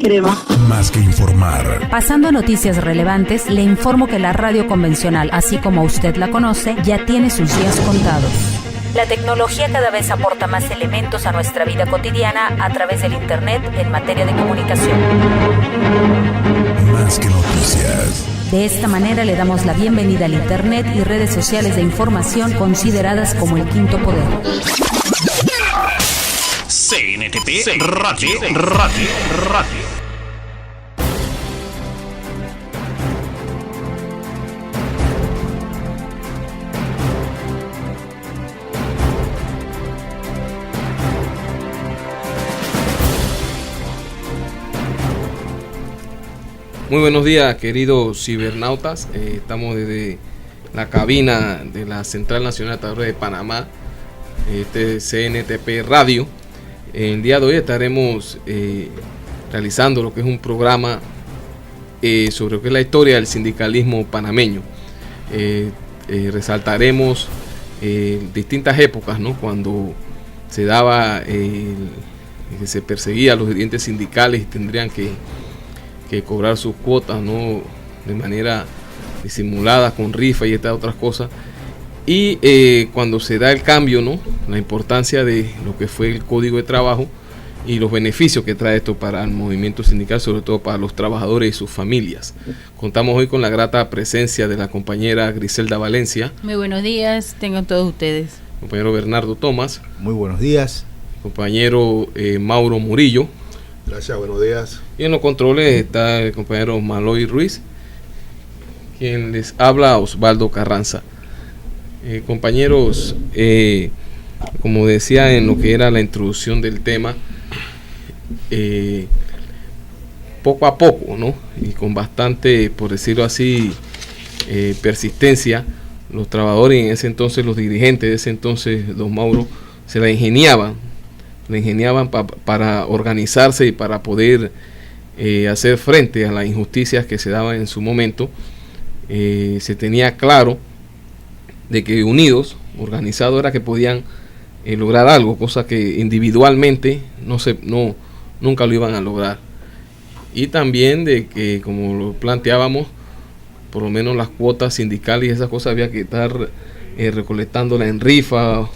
crema. Más que informar. Pasando a noticias relevantes, le informo que la radio convencional, así como usted la conoce, ya tiene sus días contados. La tecnología cada vez aporta más elementos a nuestra vida cotidiana a través del Internet en materia de comunicación. Más que noticias. De esta manera le damos la bienvenida al Internet y redes sociales de información consideradas como el quinto poder. CNTP Radio. Muy buenos días, queridos cibernautas. Estamos desde la cabina de la Central Nacional de Trabajadores de Panamá, CNTP Radio. El día de hoy estaremos realizando lo que es un programa sobre lo que es la historia del sindicalismo panameño. Resaltaremos distintas épocas, ¿no? Cuando se daba que se perseguía a los dirigentes sindicales y tendrían que cobrar sus cuotas, ¿no? De manera disimulada, con rifa y estas otras cosas. Y cuando se da el cambio, ¿no? La importancia de lo que fue el Código de Trabajo y los beneficios que trae esto para el movimiento sindical, sobre todo para los trabajadores y sus familias. Contamos hoy con la grata presencia de la compañera Griselda Valencia. Muy buenos días, tengan todos ustedes. Compañero Bernardo Tomás. Muy buenos días. Compañero Mauro Murillo. Gracias, buenos días. Y en los controles está el compañero Maloy Ruiz, quien les habla, Osvaldo Carranza. Compañeros, como decía en lo que era la introducción del tema, poco a poco, ¿no? Y con bastante, por decirlo así, persistencia, los trabajadores y en ese entonces los dirigentes de ese entonces, don Mauro, se la ingeniaban para organizarse y para poder hacer frente a las injusticias que se daban en su momento. Se tenía claro de que unidos, organizados, era que podían lograr algo, cosa que individualmente nunca lo iban a lograr. Y también de que, como lo planteábamos, por lo menos las cuotas sindicales y esas cosas había que estar recolectándolas en rifa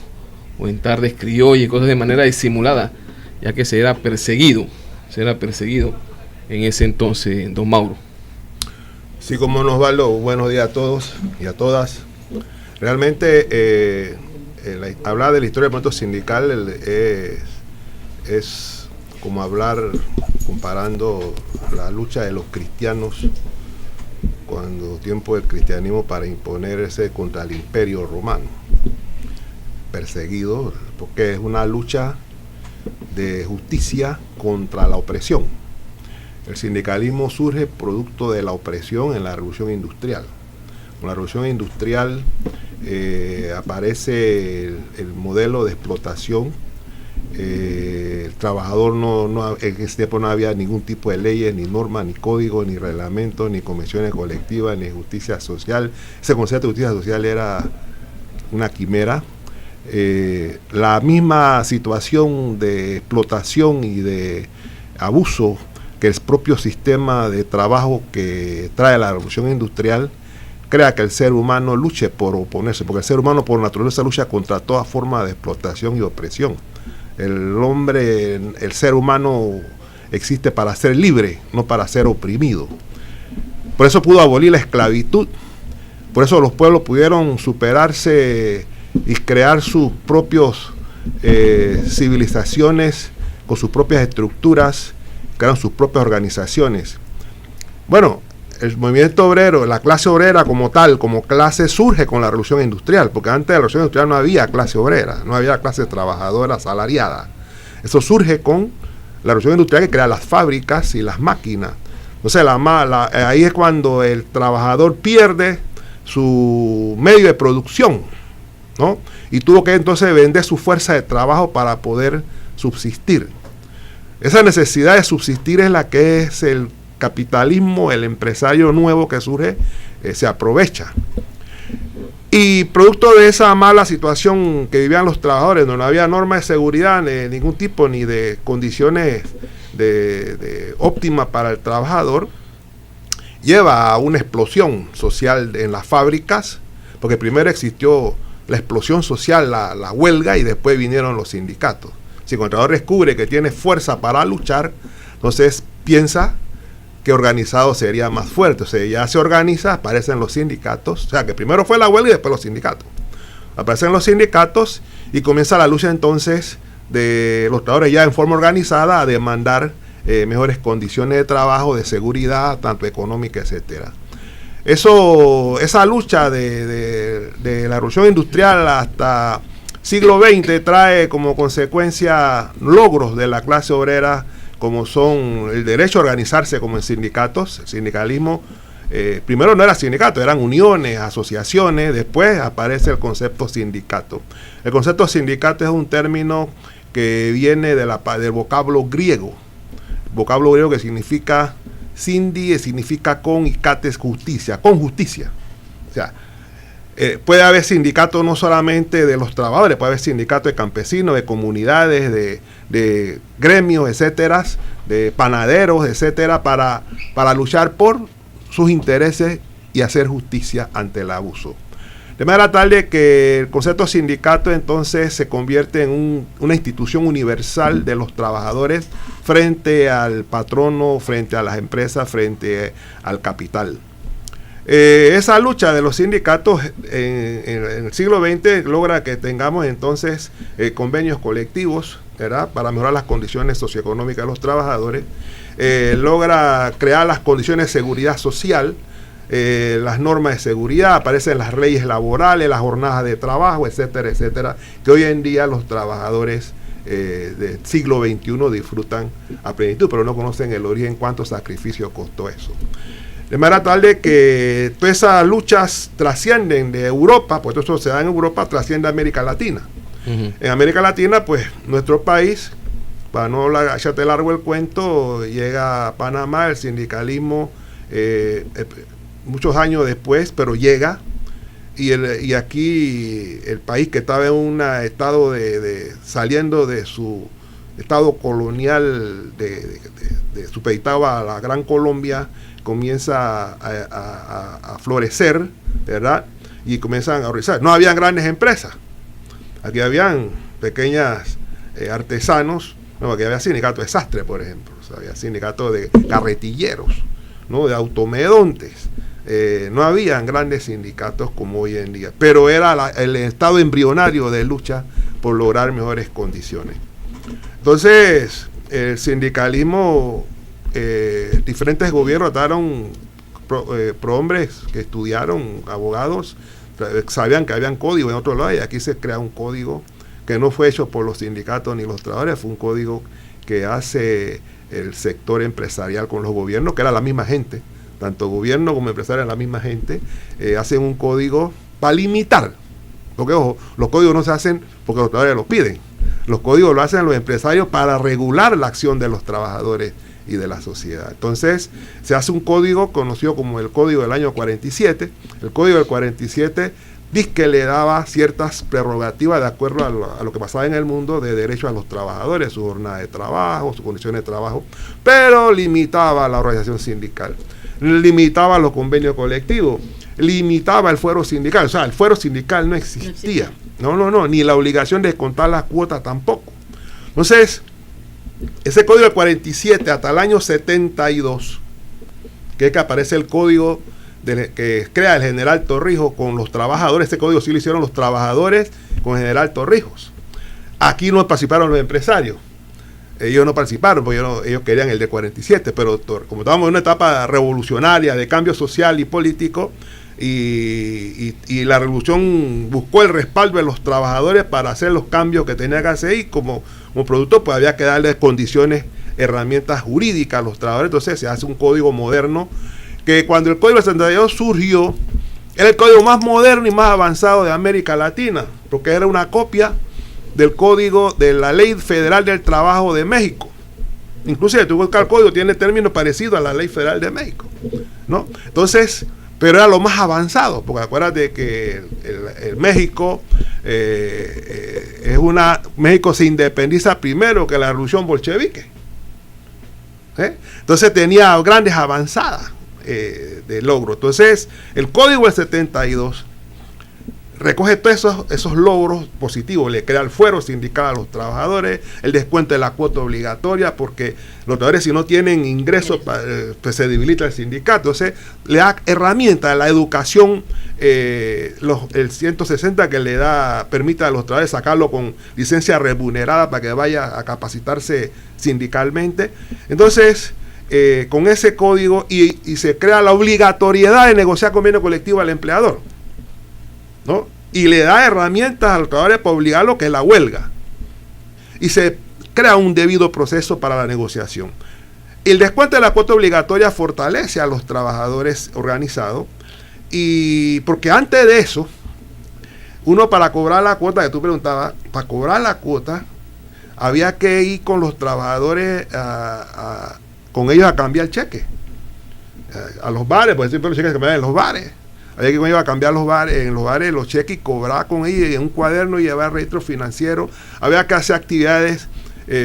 o en tardes criollas y cosas de manera disimulada, ya que se era perseguido en ese entonces, don Mauro. Sí, como nos va, buenos días a todos y a todas. Realmente hablar de la historia del movimiento sindical es como hablar, comparando la lucha de los cristianos cuando tiempo del cristianismo para imponerse contra el imperio romano, perseguido, porque es una lucha de justicia contra la opresión. El sindicalismo surge producto de la opresión en la revolución industrial. Con la revolución industrial aparece el modelo de explotación. El trabajador en ese tiempo no había ningún tipo de leyes, ni normas, ni códigos, ni reglamentos, ni convenciones colectivas, ni justicia social. Ese concepto de justicia social era una quimera. La misma situación de explotación y de abuso que el propio sistema de trabajo que trae la revolución industrial crea que el ser humano luche por oponerse, porque el ser humano por naturaleza lucha contra toda forma de explotación y opresión. El ser humano existe para ser libre, no para ser oprimido. Por eso pudo abolir la esclavitud, por eso los pueblos pudieron superarse y crear sus propios civilizaciones con sus propias estructuras, crearon sus propias organizaciones. Bueno, el movimiento obrero, la clase obrera como tal, como clase, surge con la revolución industrial, porque antes de la revolución industrial no había clase obrera, no había clase trabajadora asalariada. Eso surge con la revolución industrial, que crea las fábricas y las máquinas. Entonces ahí es cuando el trabajador pierde su medio de producción, ¿no? Y tuvo que entonces vender su fuerza de trabajo para poder subsistir. Esa necesidad de subsistir es la que es el capitalismo, el empresario nuevo que surge, se aprovecha. Y producto de esa mala situación que vivían los trabajadores, donde no había normas de seguridad de ningún tipo, ni de condiciones óptima para el trabajador, lleva a una explosión social en las fábricas, porque primero existió la explosión social, la huelga, y después vinieron los sindicatos. Si el trabajador descubre que tiene fuerza para luchar, entonces piensa que organizado sería más fuerte. O sea, ya se organiza, aparecen los sindicatos. O sea, que primero fue la huelga y después los sindicatos. Aparecen los sindicatos y comienza la lucha entonces de los trabajadores ya en forma organizada a demandar mejores condiciones de trabajo, de seguridad, tanto económica, etcétera. Esa lucha de la revolución industrial hasta siglo XX trae como consecuencia logros de la clase obrera, como son el derecho a organizarse como en sindicatos. El sindicalismo, primero no era sindicato, eran uniones, asociaciones. Después aparece el concepto sindicato. El concepto sindicato es un término que viene del vocablo griego. Vocablo griego que significa sindi, significa con, y cates, justicia, con justicia. O sea, puede haber sindicatos no solamente de los trabajadores, puede haber sindicatos de campesinos, de comunidades, de gremios, etcétera, de panaderos, etcétera, para luchar por sus intereses y hacer justicia ante el abuso. De manera tal de que el concepto de sindicato entonces se convierte en una institución universal de los trabajadores frente al patrono, frente a las empresas, frente al capital. Esa lucha de los sindicatos en el siglo XX logra que tengamos entonces convenios colectivos, ¿verdad?, para mejorar las condiciones socioeconómicas de los trabajadores, logra crear las condiciones de seguridad social, las normas de seguridad, aparecen las leyes laborales, las jornadas de trabajo, etcétera, etcétera, que hoy en día los trabajadores del siglo XXI disfrutan a plenitud, pero no conocen el origen, cuánto sacrificio costó eso. De manera tal de que todas esas luchas trascienden de Europa, pues todo eso se da en Europa, trasciende a América Latina. Uh-huh. En América Latina, pues nuestro país, para no echarte largo el cuento, llega a Panamá el sindicalismo muchos años después, pero llega, y aquí el país que estaba en un estado saliendo de su estado colonial, supeditaba a la Gran Colombia, comienza a florecer, ¿verdad? Y comienzan a organizar. No habían grandes empresas, aquí habían pequeñas artesanos. No, aquí había sindicato de sastre, por ejemplo, o sea, había sindicato de carretilleros, ¿no?, de automedontes. No habían grandes sindicatos como hoy en día, pero era el estado embrionario de lucha por lograr mejores condiciones. Entonces, el sindicalismo, diferentes gobiernos daron prohombres que estudiaron, abogados, sabían que habían código en otro lado, y aquí se crea un código que no fue hecho por los sindicatos ni los trabajadores, fue un código que hace el sector empresarial con los gobiernos, que era la misma gente, tanto gobierno como empresarios, la misma gente, hacen un código para limitar, porque ojo, los códigos no se hacen porque los trabajadores los piden, los códigos lo hacen los empresarios para regular la acción de los trabajadores y de la sociedad. Entonces se hace un código conocido como el Código del año 47. El Código del 47 dice que le daba ciertas prerrogativas de acuerdo a lo que pasaba en el mundo, de derechos a los trabajadores, su jornada de trabajo, sus condiciones de trabajo, pero limitaba la organización sindical, limitaba los convenios colectivos, limitaba el fuero sindical. O sea, el fuero sindical no existía. No, ni la obligación de descontar las cuotas tampoco. Entonces, ese código del 47 hasta el año 72, que es que aparece el código que crea el general Torrijos con los trabajadores. Este código sí lo hicieron los trabajadores con el general Torrijos. Aquí no participaron los empresarios. Ellos no participaron porque ellos querían el de 47, pero como estábamos en una etapa revolucionaria de cambio social y político, y la revolución buscó el respaldo de los trabajadores para hacer los cambios que tenía que hacer, y como producto pues había que darles condiciones, herramientas jurídicas a los trabajadores. Entonces se hace un código moderno, que cuando el Código del 72 surgió, era el código más moderno y más avanzado de América Latina, porque era una copia del código de la Ley Federal del Trabajo de México. Inclusive tú buscas el código, tiene términos parecidos a la Ley Federal de México, ¿no? Entonces, pero era lo más avanzado, porque acuérdate que el México México se independiza primero que la revolución bolchevique, Entonces tenía grandes avanzadas de logro. Entonces, el Código del 72 recoge todos esos logros positivos, le crea el fuero sindical a los trabajadores, el descuento de la cuota obligatoria, porque los trabajadores si no tienen ingresos, pues se debilita el sindicato. Entonces, le da herramientas a la educación, el 160 que permite a los trabajadores sacarlo con licencia remunerada para que vaya a capacitarse sindicalmente. Entonces, con ese código y se crea la obligatoriedad de negociar convenio colectivo al empleador, ¿no? Y le da herramientas a los trabajadores para obligar lo que es la huelga. Y se crea un debido proceso para la negociación. El descuento de la cuota obligatoria fortalece a los trabajadores organizados, y porque antes de eso, uno para cobrar la cuota que tú preguntabas, para cobrar la cuota, había que ir con los trabajadores con ellos a cambiar cheques. A los bares, por ejemplo, los cheques que me dan en los bares. Había que iba a cambiar en los bares los cheques y cobrar con ellos en un cuaderno y llevar registro financiero. Había que hacer actividades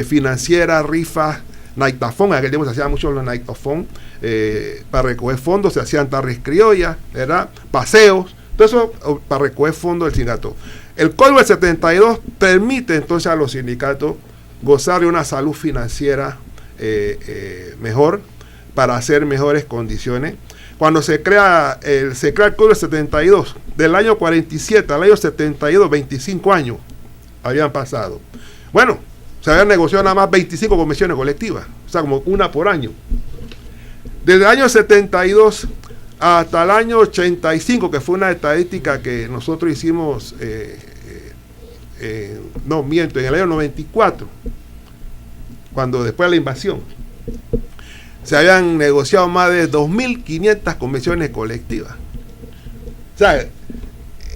financieras, rifas, nightathon. En aquel tiempo se hacían mucho los nightathon para recoger fondos, se hacían tardes criollas, ¿verdad? Paseos, todo eso para recoger fondos del sindicato. El Código del 72 permite entonces a los sindicatos gozar de una salud financiera mejor, para hacer mejores condiciones. Cuando se crea el Código del 72, del año 47 al año 72, 25 años habían pasado. Bueno, se habían negociado nada más 25 convenciones colectivas, o sea, como una por año. Desde el año 72 hasta el año 85, que fue una estadística que nosotros hicimos, en el año 94, cuando después de la invasión, se habían negociado más de 2.500 convenciones colectivas. O sea,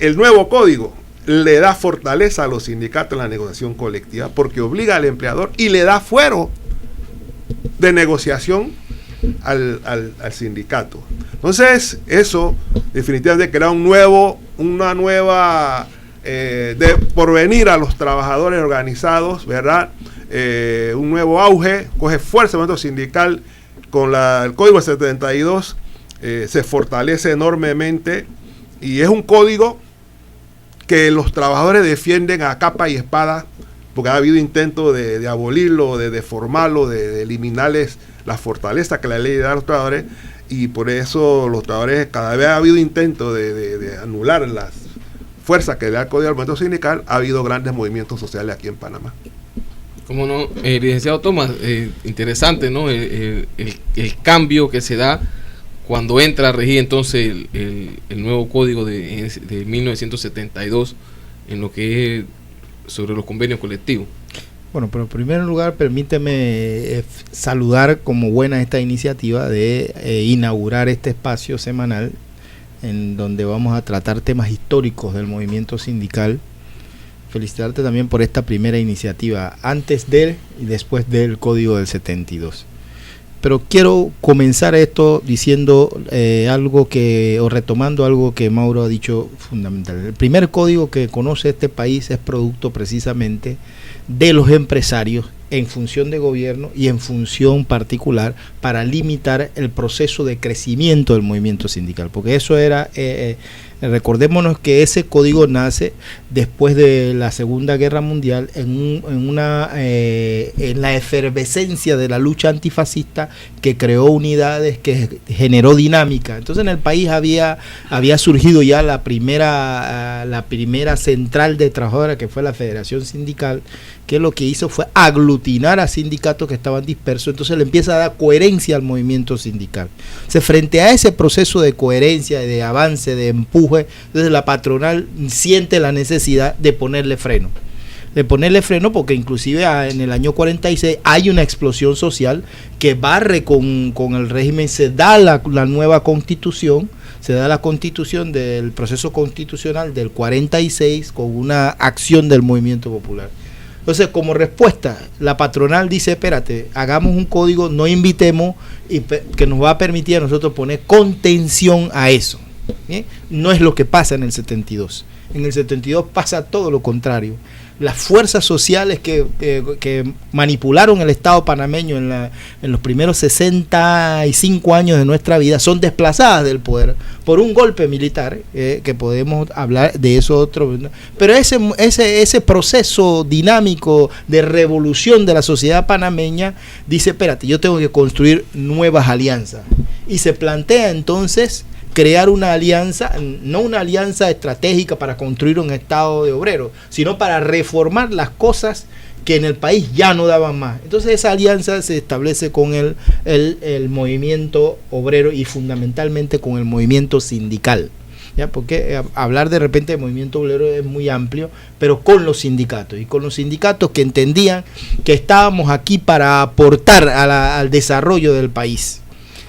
el nuevo código le da fortaleza a los sindicatos en la negociación colectiva, porque obliga al empleador y le da fuero de negociación al sindicato. Entonces, eso definitivamente crea una nueva de porvenir a los trabajadores organizados, ¿verdad? Un nuevo auge, coge fuerza el movimiento sindical. Con el Código 72 se fortalece enormemente, y es un código que los trabajadores defienden a capa y espada, porque ha habido intentos de abolirlo, de deformarlo, de eliminarles la fortaleza que la ley da a los trabajadores, y por eso los trabajadores, cada vez ha habido intentos de anular las fuerzas que le da el Código al movimiento sindical. Ha habido grandes movimientos sociales aquí en Panamá. ¿Cómo no? Licenciado Tomás, interesante, ¿no? El cambio que se da cuando entra a regir entonces el nuevo código de 1972 en lo que es sobre los convenios colectivos. Bueno, pero en primer lugar, permíteme saludar como buena esta iniciativa de inaugurar este espacio semanal en donde vamos a tratar temas históricos del movimiento sindical. Felicitarte también por esta primera iniciativa, antes del y después del Código del 72. Pero quiero comenzar esto diciendo retomando algo que Mauro ha dicho fundamental. El primer código que conoce este país es producto precisamente de los empresarios en función de gobierno y en función particular para limitar el proceso de crecimiento del movimiento sindical, porque eso era, recordémonos que ese código nace después de la Segunda Guerra Mundial en la efervescencia de la lucha antifascista, que creó unidades, que generó dinámica. Entonces en el país había surgido ya la primera central de trabajadores, que fue la Federación Sindical, que lo que hizo fue aglutinar a sindicatos que estaban dispersos. Entonces le empieza a dar coherencia al movimiento sindical. Entonces, frente a ese proceso de coherencia, de avance, de empuje, entonces la patronal siente la necesidad de ponerle freno. Porque inclusive en el año 46 hay una explosión social que barre con el régimen. Se da la nueva constitución, se da la constitución del proceso constitucional del 46 con una acción del movimiento popular. Entonces, como respuesta, la patronal dice, espérate, hagamos un código, no invitemos, y que nos va a permitir a nosotros poner contención a eso. ¿Bien? No es lo que pasa en el 72. En el 72 pasa todo lo contrario. las fuerzas sociales que manipularon el Estado panameño en los primeros 65 años de nuestra vida son desplazadas del poder por un golpe militar, que podemos hablar de eso otro, pero ese proceso dinámico de revolución de la sociedad panameña dice, espérate, yo tengo que construir nuevas alianzas, y se plantea entonces crear una alianza, no una alianza estratégica para construir un Estado de obreros, sino para reformar las cosas que en el país ya no daban más. Entonces esa alianza se establece con el movimiento obrero y fundamentalmente con el movimiento sindical, ¿ya? Porque hablar de repente de movimiento obrero es muy amplio, pero con los sindicatos, y con los sindicatos que entendían que estábamos aquí para aportar al desarrollo del país.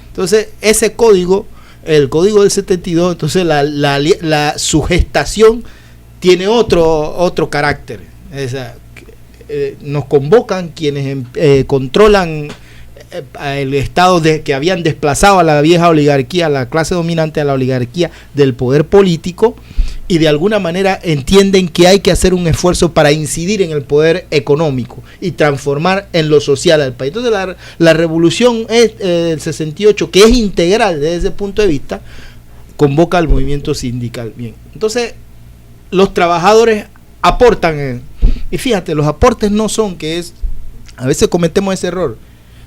Entonces ese código, el código del 72, entonces su gestación tiene otro carácter. Nos convocan quienes controlan el Estado que habían desplazado a la vieja oligarquía, a la clase dominante, a la oligarquía del poder político, y de alguna manera entienden que hay que hacer un esfuerzo para incidir en el poder económico y transformar en lo social al país. Entonces la revolución del 68, que es integral desde ese punto de vista, convoca al movimiento sindical. Bien, entonces los trabajadores aportan, y fíjate, los aportes no son a veces cometemos ese error,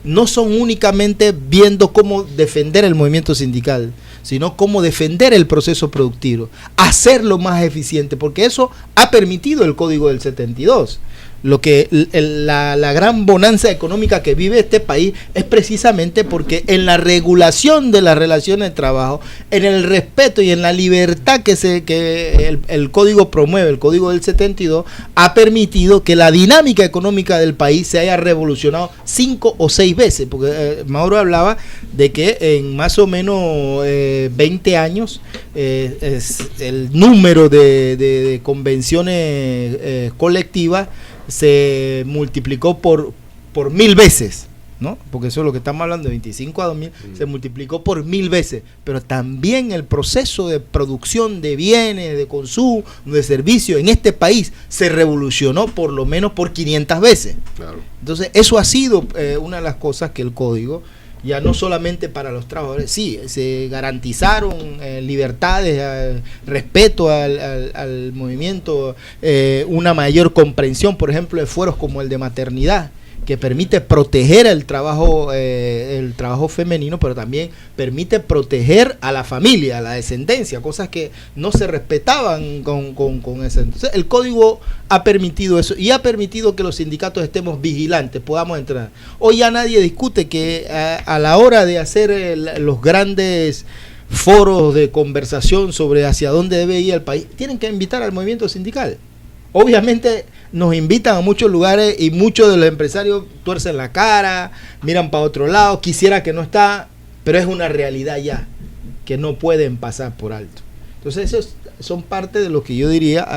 no son únicamente viendo cómo defender el movimiento sindical, sino cómo defender el proceso productivo, hacerlo más eficiente, porque eso ha permitido el Código del 72. Lo que la gran bonanza económica que vive este país es precisamente porque en la regulación de las relaciones de trabajo, en el respeto y en la libertad que el Código promueve, el Código del 72, ha permitido que la dinámica económica del país se haya revolucionado 5 o 6 veces, porque Mauro hablaba de que en más o menos 20 años el número de convenciones colectivas se multiplicó por 1000 veces, ¿no? Porque eso es lo que estamos hablando, de 25 a 2000, se multiplicó por 1000 veces, pero también el proceso de producción de bienes, de consumo, de servicios en este país se revolucionó por lo menos por 500 veces. Claro. Entonces eso ha sido una de las cosas que el código, ya no solamente para los trabajadores, sí, se garantizaron libertades, respeto al movimiento, una mayor comprensión, por ejemplo, de fueros como el de maternidad, que permite proteger el trabajo femenino, pero también permite proteger a la familia, a la descendencia, cosas que no se respetaban con ese. Entonces, el código ha permitido eso y ha permitido que los sindicatos estemos vigilantes, podamos entrar. Hoy ya nadie discute que a la hora de hacer los grandes foros de conversación sobre hacia dónde debe ir el país, tienen que invitar al movimiento sindical. Obviamente nos invitan a muchos lugares y muchos de los empresarios tuercen la cara, miran para otro lado, quisiera que no está, pero es una realidad ya, que no pueden pasar por alto. Entonces esos son parte de lo que yo diría,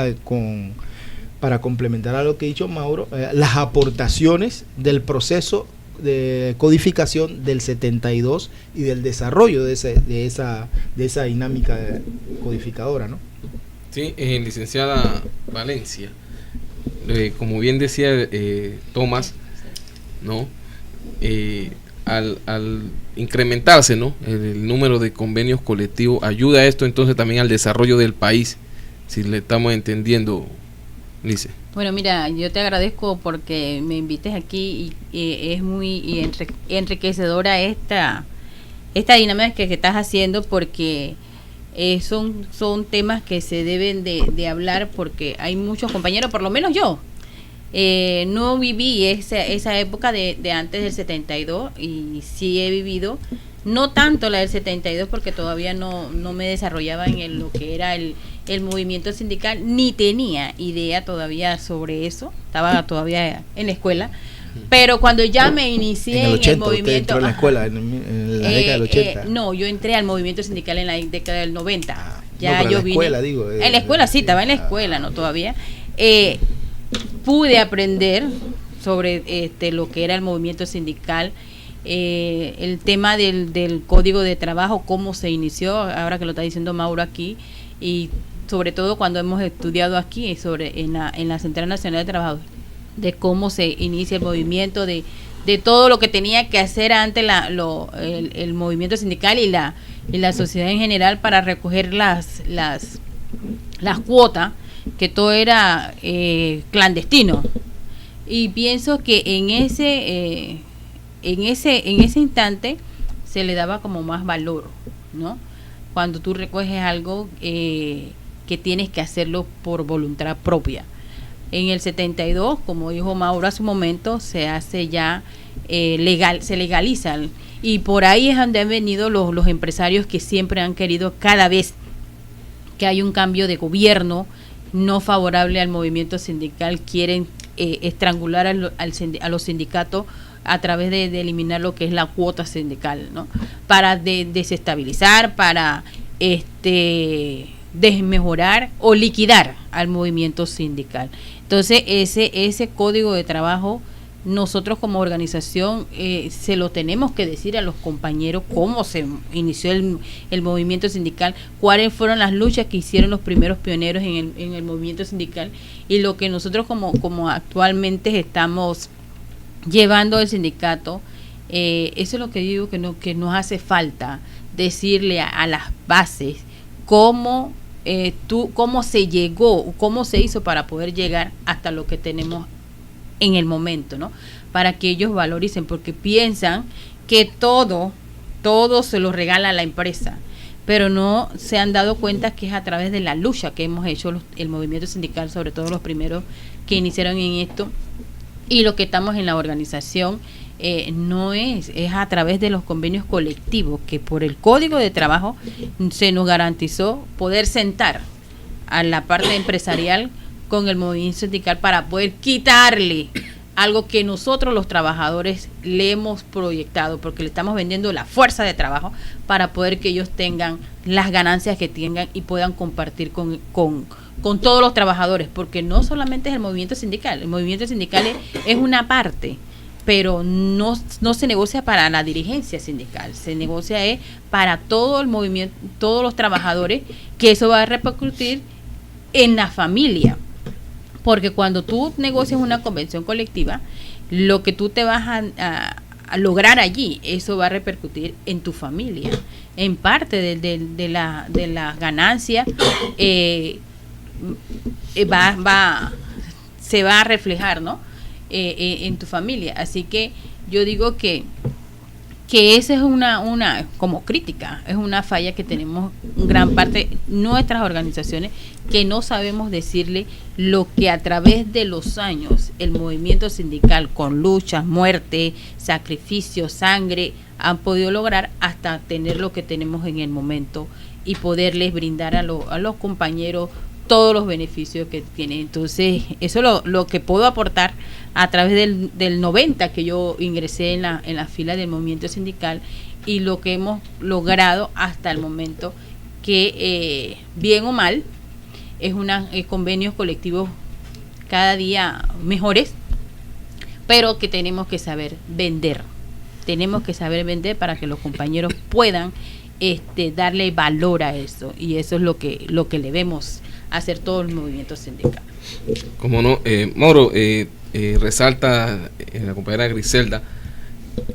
para complementar a lo que ha dicho Mauro, las aportaciones del proceso de codificación del 72 y del desarrollo de esa dinámica codificadora, ¿no? Sí, licenciada Valencia, como bien decía Tomás, ¿no? Al incrementarse, ¿no?, el número de convenios colectivos, ayuda esto entonces también al desarrollo del país, si le estamos entendiendo, Lice. Bueno, mira, yo te agradezco porque me invites aquí y es muy enriquecedora esta dinámica que estás haciendo, porque son temas que se deben de hablar, porque hay muchos compañeros, por lo menos yo, no viví esa época de antes del 72, y sí he vivido, no tanto la del 72 porque todavía no me desarrollaba en lo que era el movimiento sindical, ni tenía idea todavía sobre eso, estaba todavía en la escuela. Pero cuando ya me inicié en el movimiento... ¿Entró en la escuela en la década del 80? No, yo entré al movimiento sindical en la década del 90. Ya no, yo vine... Escuela, digo, en la escuela sí, estaba en la escuela, no todavía. Pude aprender sobre lo que era el movimiento sindical, el tema del código de trabajo, cómo se inició, ahora que lo está diciendo Mauro aquí, y sobre todo cuando hemos estudiado aquí en la Central Nacional de Trabajadores, de cómo se inicia el movimiento, de todo lo que tenía que hacer antes el movimiento sindical y la sociedad en general para recoger las cuotas, que todo era clandestino. Y pienso que en ese instante se le daba como más valor, ¿no? Cuando tú recoges algo que tienes que hacerlo por voluntad propia. En el 72, como dijo Mauro hace un momento, se hace ya se legaliza, y por ahí es donde han venido los empresarios que siempre han querido, cada vez que hay un cambio de gobierno no favorable al movimiento sindical, quieren estrangular a los sindicatos a través de eliminar lo que es la cuota sindical, ¿no? Para desestabilizar, para desmejorar o liquidar al movimiento sindical. Entonces ese código de trabajo, nosotros como organización se lo tenemos que decir a los compañeros cómo se inició el movimiento sindical, cuáles fueron las luchas que hicieron los primeros pioneros en el movimiento sindical, y lo que nosotros como actualmente estamos llevando el sindicato. Eso es lo que digo, que nos hace falta decirle a las bases cómo se llegó, cómo se hizo para poder llegar hasta lo que tenemos en el momento, ¿no? Para que ellos valoricen, porque piensan que todo se lo regala la empresa, pero no se han dado cuenta que es a través de la lucha que hemos hecho el movimiento sindical, sobre todo los primeros que iniciaron en esto, y lo que estamos en la organización no es a través de los convenios colectivos, que por el Código de Trabajo se nos garantizó poder sentar a la parte empresarial con el movimiento sindical para poder quitarle algo que nosotros los trabajadores le hemos proyectado, porque le estamos vendiendo la fuerza de trabajo para poder que ellos tengan las ganancias que tengan y puedan compartir con todos los trabajadores, porque no solamente es el movimiento sindical es una parte, pero no se negocia para la dirigencia sindical, se negocia para todo el movimiento, todos los trabajadores, que eso va a repercutir en la familia, porque cuando tú negocias una convención colectiva, lo que tú te vas a lograr allí, eso va a repercutir en tu familia, en parte de la ganancia, se va a reflejar, ¿no? En tu familia. Así que yo digo que esa es una como crítica, es una falla que tenemos gran parte nuestras organizaciones, que no sabemos decirle lo que a través de los años el movimiento sindical, con luchas, muerte, sacrificio, sangre, han podido lograr hasta tener lo que tenemos en el momento y poderles brindar a los compañeros todos los beneficios que tienen. Entonces, eso es lo que puedo aportar a través del 90 que yo ingresé en la fila del movimiento sindical, y lo que hemos logrado hasta el momento, que bien o mal es convenios colectivos cada día mejores, pero que tenemos que saber vender para que los compañeros puedan darle valor a eso, y eso es lo que le debemos hacer todo el movimiento sindical. Como no, Mauro, resalta la compañera Griselda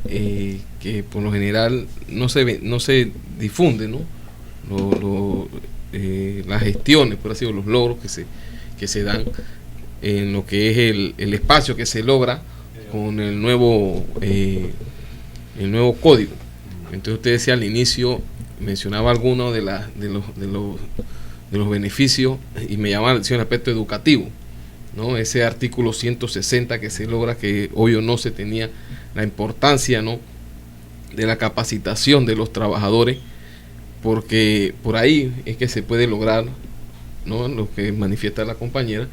que por lo general no se difunde, ¿no? Las gestiones, por así decirlo, los logros que se dan en lo que es el espacio que se logra con el nuevo código. Entonces usted decía al inicio, mencionaba algunos de los beneficios, y me llama la atención el aspecto educativo, ¿no? Ese artículo 160 que se logra, que obvio no se tenía la importancia, ¿no?, de la capacitación de los trabajadores, porque por ahí es que se puede lograr, ¿no?, lo que manifiesta la compañera,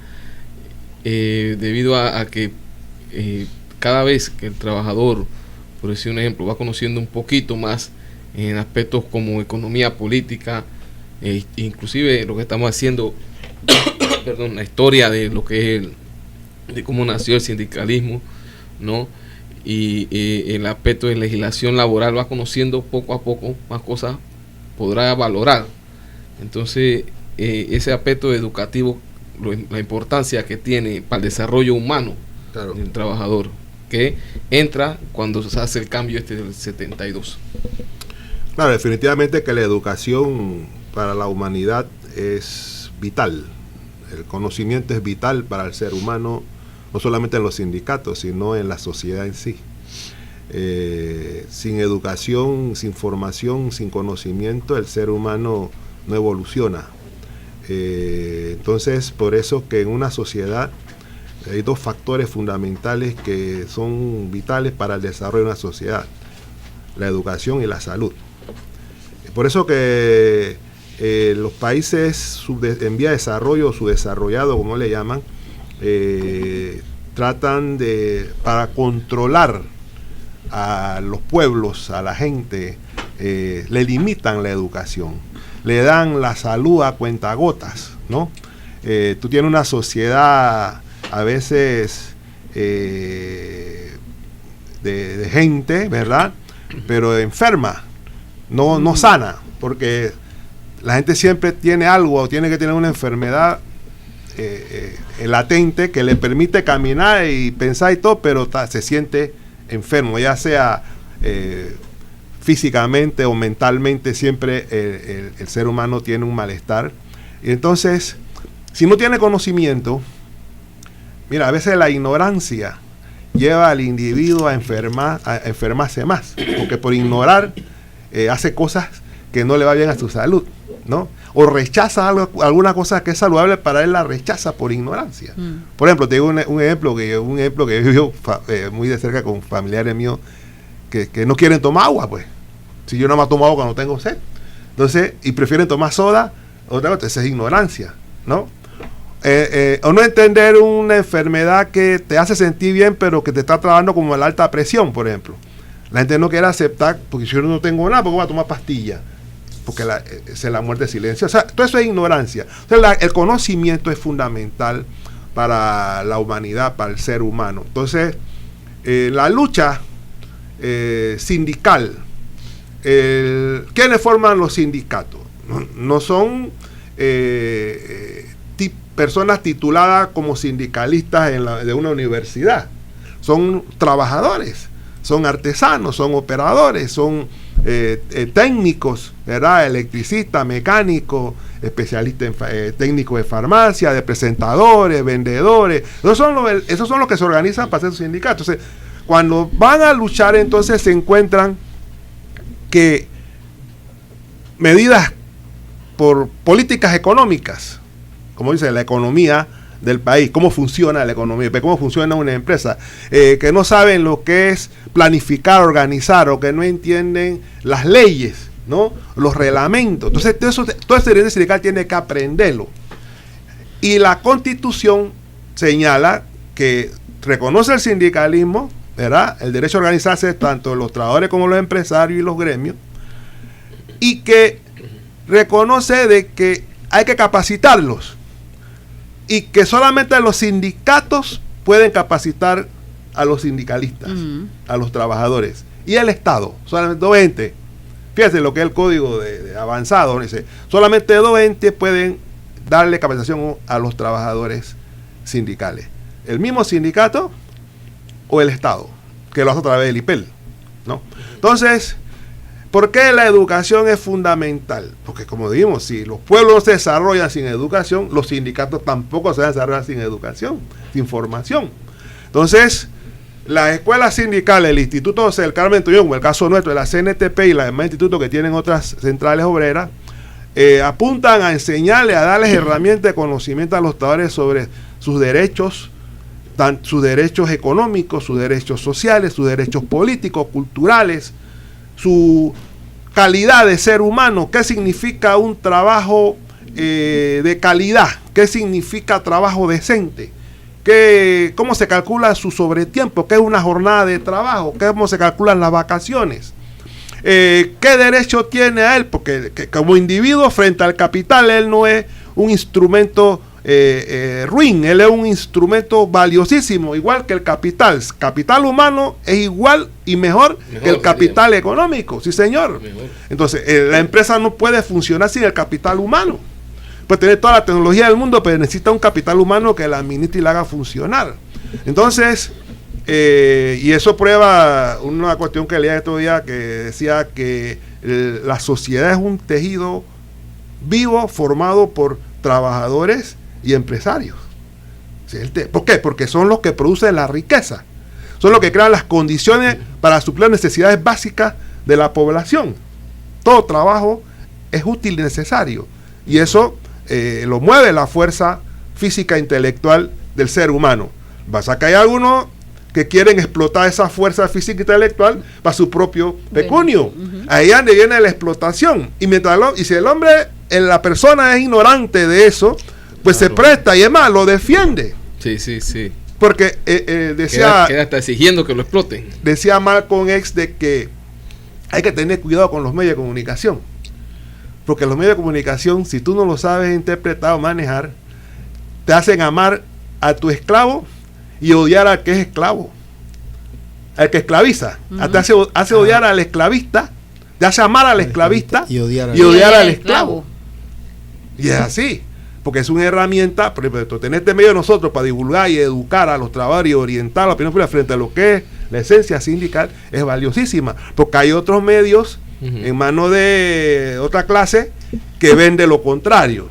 debido a que cada vez que el trabajador, por decir un ejemplo, va conociendo un poquito más en aspectos como economía política, inclusive lo que estamos haciendo, la historia de lo que es de cómo nació el sindicalismo, ¿no?, y el aspecto de legislación laboral, va conociendo poco a poco más cosas, podrá valorar. Entonces ese aspecto educativo, la importancia que tiene para el desarrollo humano del trabajador, que entra cuando se hace el cambio del 72. Claro, definitivamente que la educación para la humanidad es vital. El conocimiento es vital para el ser humano, no solamente en los sindicatos, sino en la sociedad en sí. Sin educación, sin formación, sin conocimiento, el ser humano no evoluciona. Entonces, por eso que en una sociedad hay dos factores fundamentales que son vitales para el desarrollo de una sociedad: la educación y la salud. Por eso que los países en vía de desarrollo, subdesarrollados, como le llaman, tratan para controlar a los pueblos, a la gente, le limitan la educación, le dan la salud a cuentagotas, ¿no? Tú tienes una sociedad a veces de gente, ¿verdad?, pero enferma, no sana, porque la gente siempre tiene algo o tiene que tener una enfermedad latente que le permite caminar y pensar y todo, pero se siente enfermo, ya sea físicamente o mentalmente. Siempre el ser humano tiene un malestar. Y entonces, si no tiene conocimiento, mira, a veces la ignorancia lleva al individuo a enfermarse más, porque por ignorar hace cosas que no le va bien a su salud, ¿no? O rechaza alguna cosa que es saludable, para él la rechaza por ignorancia. Por ejemplo, te digo un ejemplo que yo vivo muy de cerca con familiares míos que no quieren tomar agua, pues. Si yo nada más tomo agua cuando tengo sed. Entonces, y prefieren tomar soda, otra cosa, esa es ignorancia, ¿no? O no entender una enfermedad que te hace sentir bien, pero que te está trabajando como la alta presión, por ejemplo. La gente no quiere aceptar, porque si yo no tengo nada, ¿por qué voy a tomar pastillas? Porque es la muerte silenciosa. O sea, todo eso es ignorancia. O sea, el conocimiento es fundamental para la humanidad, para el ser humano. Entonces, la lucha sindical, ¿quiénes forman los sindicatos? No son personas tituladas como sindicalistas de una universidad. Son trabajadores, son artesanos, son operadores, son técnicos, ¿verdad? Electricistas, mecánicos, especialistas técnicos de farmacia, de presentadores, vendedores. Esos son los que se organizan para hacer sus sindicatos. Entonces, cuando van a luchar, entonces se encuentran que medidas por políticas económicas, como dice, la economía del país, cómo funciona la economía, cómo funciona una empresa, que no saben lo que es planificar, organizar, o que no entienden las leyes, ¿no?, los reglamentos. Entonces, todo ese dirigente sindical tiene que aprenderlo. Y la Constitución señala que reconoce el sindicalismo, ¿verdad?, el derecho a organizarse tanto los trabajadores como los empresarios y los gremios, y que reconoce de que hay que capacitarlos, y que solamente los sindicatos pueden capacitar a los sindicalistas, a los trabajadores, y el Estado, solamente 2 entes. Fíjense lo que es el código de avanzado, dice, solamente 2 entes pueden darle capacitación a los trabajadores sindicales: el mismo sindicato o el Estado, que lo hace a través del IPEL, ¿no? Entonces, ¿por qué la educación es fundamental? Porque, como dijimos, si los pueblos no se desarrollan sin educación, los sindicatos tampoco se desarrollan sin educación, sin formación. Entonces, las escuelas sindicales, el Instituto José del Carmen Tullón, como el caso nuestro de la CNTP y los demás institutos que tienen otras centrales obreras, apuntan a enseñarles, a darles herramientas de conocimiento a los trabajadores sobre sus derechos económicos, sus derechos sociales, sus derechos políticos, culturales, su calidad de ser humano, qué significa un trabajo de calidad, qué significa trabajo decente, cómo se calcula su sobretiempo, qué es una jornada de trabajo, cómo se calculan las vacaciones, qué derecho tiene a él, porque como individuo frente al capital, él no es un instrumento ruin, él es un instrumento valiosísimo, igual que el capital. Capital humano es igual y mejor que el capital económico, sí señor. Entonces, la empresa no puede funcionar sin el capital humano. puede tener toda la tecnología del mundo, pero necesita un capital humano que la administre y la haga funcionar. Entonces, y eso prueba una cuestión que leí estos días que decía que la sociedad es un tejido vivo formado por trabajadores y empresarios. ¿Por qué? Porque son los que producen la riqueza, son los que crean las condiciones para suplir necesidades básicas de la población. Todo trabajo es útil y necesario, y eso lo mueve la fuerza física e intelectual del ser humano. Pasa que hay algunos que quieren explotar esa fuerza física e intelectual para su propio pecunio. Ahí es donde viene la explotación. Y mientras y si el hombre, la persona es ignorante de eso, pues claro, se presta y es más, lo defiende. Sí. Porque decía... Queda hasta exigiendo que lo exploten. Decía Malcolm X de que hay que tener cuidado con los medios de comunicación. Porque los medios de comunicación, si tú no lo sabes interpretar o manejar, te hacen amar a tu esclavo y odiar al que es esclavo, al que esclaviza. Te hace odiar al esclavista, te hace amar al esclavista y odiar al esclavo. Y es así, porque es una herramienta, por ejemplo, tener este medio de nosotros para divulgar y educar a los trabajadores y orientar a la opinión pública frente a lo que es la esencia sindical, es valiosísima, porque hay otros medios en manos de otra clase que ven de lo contrario,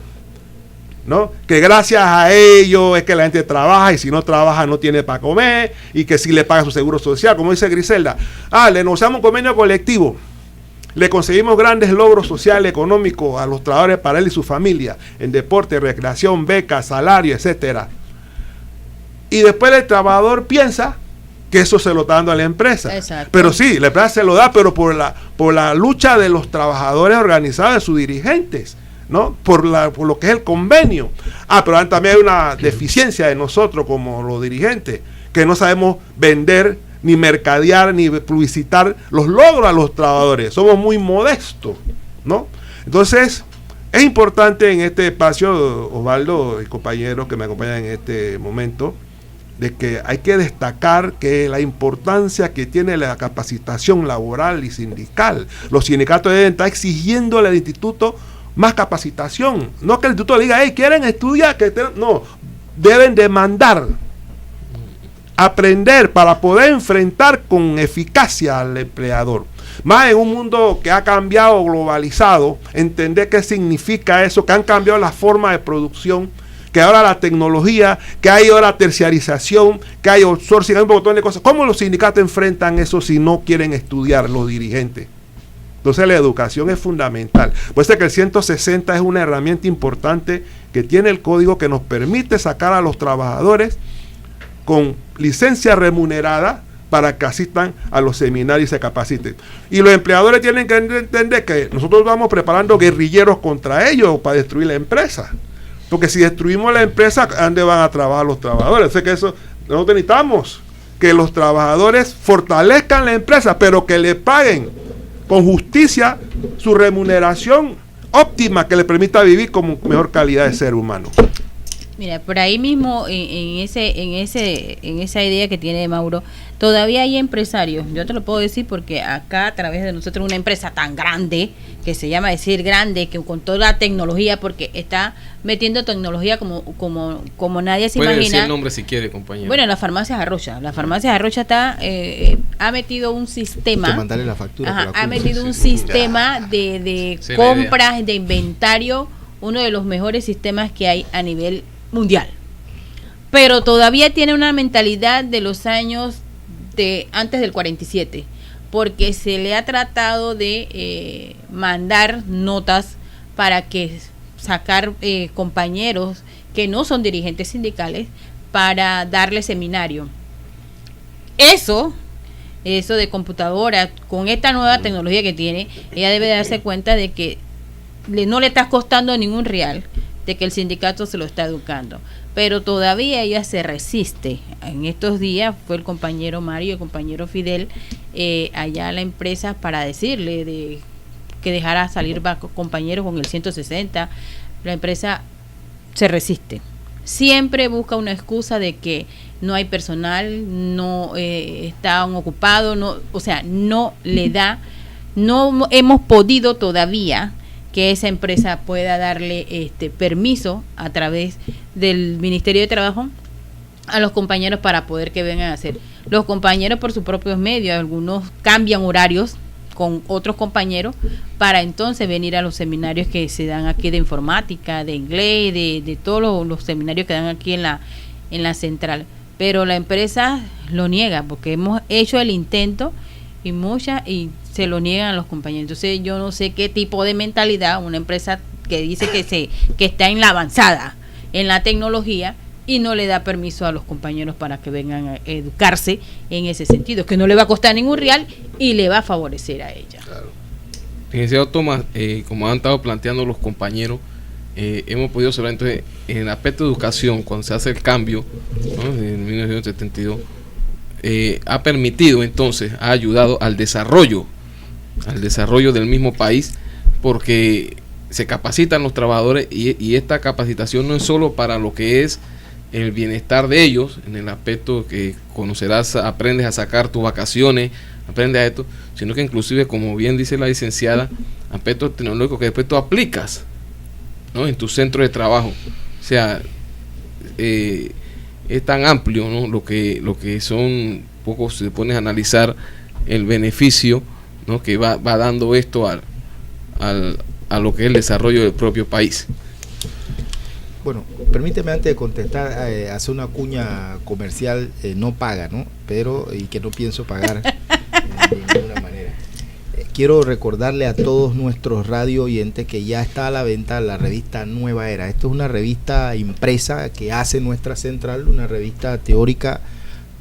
¿no? Que gracias a ellos es que la gente trabaja, y si no trabaja no tiene para comer, y que si le paga su seguro social, como dice Griselda. Le negociamos un convenio colectivo, le conseguimos grandes logros sociales, económicos a los trabajadores para él y su familia, en deporte, recreación, becas, salario, etcétera. Y después el trabajador piensa que eso se lo está dando a la empresa. Exacto. Pero sí, la empresa se lo da, pero por la lucha de los trabajadores organizados, de sus dirigentes, ¿no? Por lo que es el convenio. Pero también hay una deficiencia de nosotros como los dirigentes, que no sabemos vender, ni mercadear, ni publicitar los logros a los trabajadores. Somos muy modestos, ¿no? Entonces, es importante en este espacio, Osvaldo y compañeros que me acompañan en este momento, de que hay que destacar que la importancia que tiene la capacitación laboral y sindical. Los sindicatos deben estar exigiéndole al instituto más capacitación. No que el instituto diga, quieren estudiar, no, deben demandar, aprender para poder enfrentar con eficacia al empleador. Más en un mundo que ha cambiado, globalizado, entender qué significa eso, que han cambiado las formas de producción, que ahora la tecnología, que hay ahora terciarización, que hay outsourcing, hay un montón de cosas. ¿Cómo los sindicatos enfrentan eso si no quieren estudiar los dirigentes? Entonces la educación es fundamental. Por eso que el 160 es una herramienta importante que tiene el código, que nos permite sacar a los trabajadores con licencia remunerada para que asistan a los seminarios y se capaciten. Y los empleadores tienen que entender que nosotros vamos preparando guerrilleros contra ellos para destruir la empresa. Porque si destruimos la empresa, ¿a dónde van a trabajar los trabajadores? Sé que eso nosotros necesitamos que los trabajadores fortalezcan la empresa, pero que le paguen con justicia su remuneración óptima que le permita vivir con mejor calidad de ser humano. Mira, por ahí mismo en esa idea que tiene Mauro, todavía hay empresarios. Yo te lo puedo decir porque acá a través de nosotros una empresa tan grande, que se llama decir grande, que con toda la tecnología, porque está metiendo tecnología como nadie se imagina. Puede decir el nombre si quiere, compañero. Bueno, las farmacias Arrocha. La farmacia Arrocha ha metido un sistema. Mandarle la factura. Ha metido un sistema de compras, de inventario, uno de los mejores sistemas que hay a nivel mundial, pero todavía tiene una mentalidad de los años de antes del 47, porque se le ha tratado de mandar notas para que sacar compañeros que no son dirigentes sindicales para darle seminario. Eso de computadora, con esta nueva tecnología que tiene, ella debe darse cuenta de que no le está costando ningún real, de que el sindicato se lo está educando, pero todavía ella se resiste. En estos días fue el compañero Mario y el compañero Fidel allá a la empresa para decirle que dejara salir compañeros con el 160. La empresa se resiste, siempre busca una excusa de que no hay personal, no están ocupados, no le da, no hemos podido todavía que esa empresa pueda darle permiso a través del Ministerio de Trabajo a los compañeros para poder que vengan a hacer. Los compañeros por sus propios medios, algunos cambian horarios con otros compañeros para entonces venir a los seminarios que se dan aquí de informática, de inglés, de todos los seminarios que dan aquí en la central. Pero la empresa lo niega porque hemos hecho el intento y se lo niegan a los compañeros. Entonces yo no sé qué tipo de mentalidad una empresa que dice que está en la avanzada en la tecnología y no le da permiso a los compañeros para que vengan a educarse en ese sentido, que no le va a costar ningún real y le va a favorecer a ella. Claro. Licenciado Tomás, como han estado planteando los compañeros, hemos podido observar entonces en el aspecto de educación, cuando se hace el cambio, ¿no?, en 1972, ha permitido entonces, ha ayudado al desarrollo del mismo país, porque se capacitan los trabajadores y esta capacitación no es solo para lo que es el bienestar de ellos, en el aspecto que conocerás, aprendes a sacar tus vacaciones, aprendes a esto, sino que inclusive, como bien dice la licenciada, aspectos tecnológicos que después tú aplicas, ¿no?, en tu centro de trabajo. O sea, es tan amplio, ¿no?, lo que son, poco se pones a analizar el beneficio, ¿no?, que va dando esto a lo que es el desarrollo del propio país. Bueno, permíteme antes de contestar, hacer una cuña comercial no paga, ¿no? Pero, y que no pienso pagar de ninguna manera. Quiero recordarle a todos nuestros radio oyentes que ya está a la venta la revista Nueva Era. Esto es una revista impresa que hace nuestra central, una revista teórica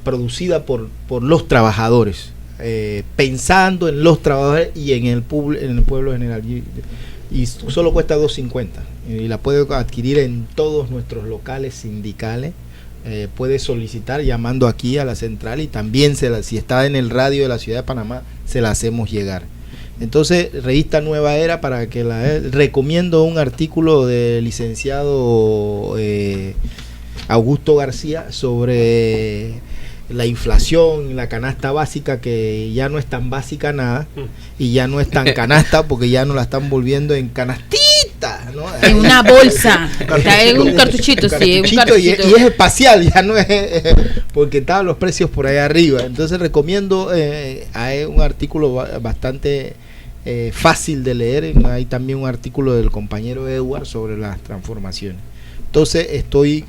producida por los trabajadores, pensando en los trabajadores y en el pueblo general. Y solo cuesta $2.50 y la puede adquirir en todos nuestros locales sindicales. Puede solicitar llamando aquí a la central y también si está en el radio de la ciudad de Panamá se la hacemos llegar. Entonces, revista Nueva Era, para que recomiendo un artículo del licenciado Augusto García sobre la inflación, la canasta básica, que ya no es tan básica nada y ya no es tan canasta porque ya no la están volviendo en canastita, ¿no? En una bolsa, en un cartuchito, sí, un cartuchito. Y es espacial, ya no es porque estaban los precios por ahí arriba. Entonces recomiendo hay un artículo bastante fácil de leer. Hay también un artículo del compañero Edward sobre las transformaciones. Entonces estoy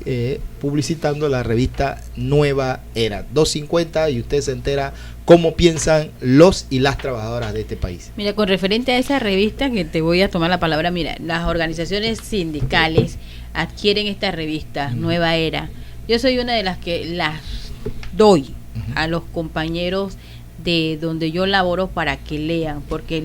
publicitando la revista Nueva Era, $2.50, y usted se entera cómo piensan los y las trabajadoras de este país. Mira, con referente a esa revista, que te voy a tomar la palabra, mira, las organizaciones sindicales adquieren esta revista Nueva Era. Yo soy una de las que las doy a los compañeros de donde yo laboro para que lean, porque